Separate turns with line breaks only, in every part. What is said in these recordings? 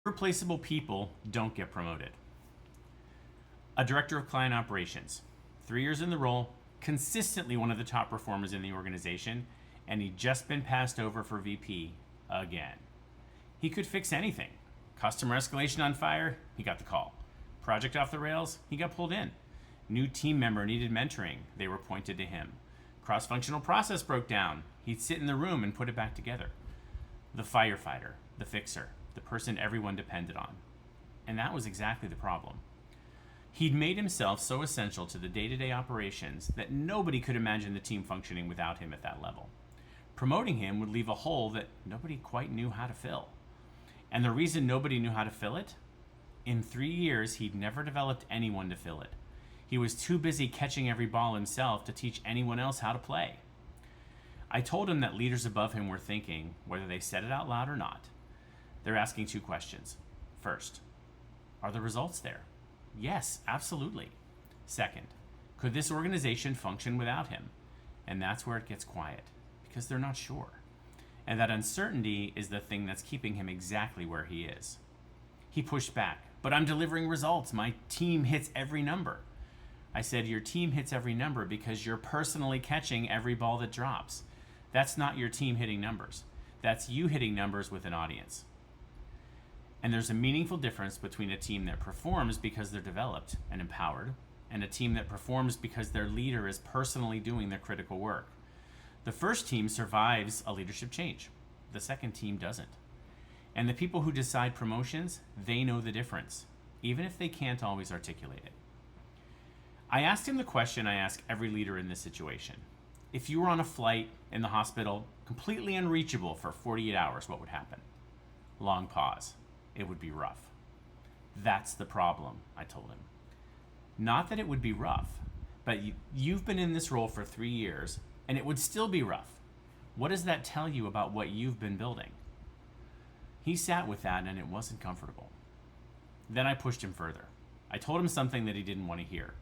Irreplaceable people don't get promoted. A director of client operations, 3 years in the role, consistently one of the top performers in the organization, and he'd just been passed over for VP again. He could fix anything. Customer escalation on fire, he got the call. Project off the rails, he got pulled in. New team member needed mentoring, they were pointed to him. Cross-functional process broke down, he'd sit in the room and put it back together. The firefighter, the fixer, the person everyone depended on. And that was exactly the problem. He'd made himself so essential to the day-to-day operations that nobody could imagine the team functioning without him at that level. Promoting him would leave a hole that nobody quite knew how to fill. And the reason nobody knew how to fill it? In 3 years, he'd never developed anyone to fill it. He was too busy catching every ball himself to teach anyone else how to play. I told him that leaders above him were thinking, whether they said it out loud or not, they're asking 2 questions. First, are the results there? Yes, absolutely. Second, could this organization function without him? And that's where it gets quiet, because they're not sure. And that uncertainty is the thing that's keeping him exactly where he is. He pushed back, but I'm delivering results. My team hits every number. I said, your team hits every number because you're personally catching every ball that drops. That's not your team hitting numbers. That's you hitting numbers with an audience. And there's a meaningful difference between a team that performs because they're developed and empowered, and a team that performs because their leader is personally doing their critical work. The first team survives a leadership change. The second team doesn't. And the people who decide promotions, they know the difference, even if they can't always articulate it. I asked him the question I ask every leader in this situation. If you were on a flight in the hospital, completely unreachable for 48 hours, what would happen? Long pause. It would be rough. That's the problem, I told him. Not that it would be rough, but you've been in this role for 3 years, and it would still be rough. What does that tell you about what you've been building? He sat with that, and it wasn't comfortable. Then I pushed him further. I told him something that he didn't want to hear.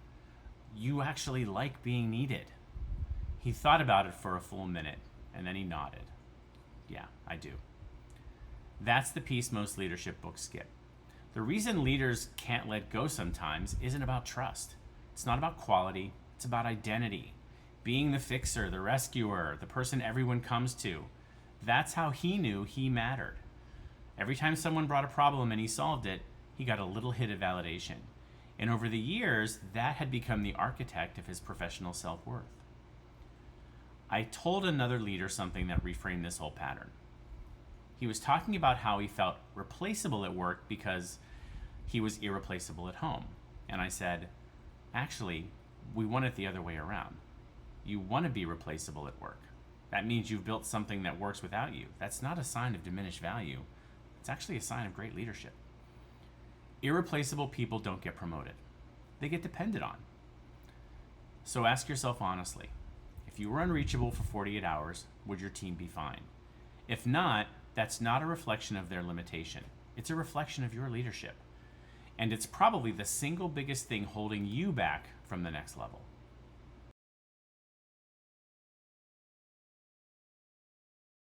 You actually like being needed. He thought about it for a full minute, and then he nodded. Yeah, I do. That's the piece most leadership books skip. The reason leaders can't let go sometimes isn't about trust. It's not about quality, it's about identity. Being the fixer, the rescuer, the person everyone comes to. That's how he knew he mattered. Every time someone brought a problem and he solved it, he got a little hit of validation. And over the years, that had become the architect of his professional self-worth. I told another leader something that reframed this whole pattern. He was talking about how he felt replaceable at work because he was irreplaceable at home. And I said, actually, we want it the other way around. You want to be replaceable at work. That means you've built something that works without you. That's not a sign of diminished value. It's actually a sign of great leadership. Irreplaceable people don't get promoted. They get depended on. So ask yourself honestly, if you were unreachable for 48 hours, would your team be fine? If not, that's not a reflection of their limitation. It's a reflection of your leadership. And it's probably the single biggest thing holding you back from the next level.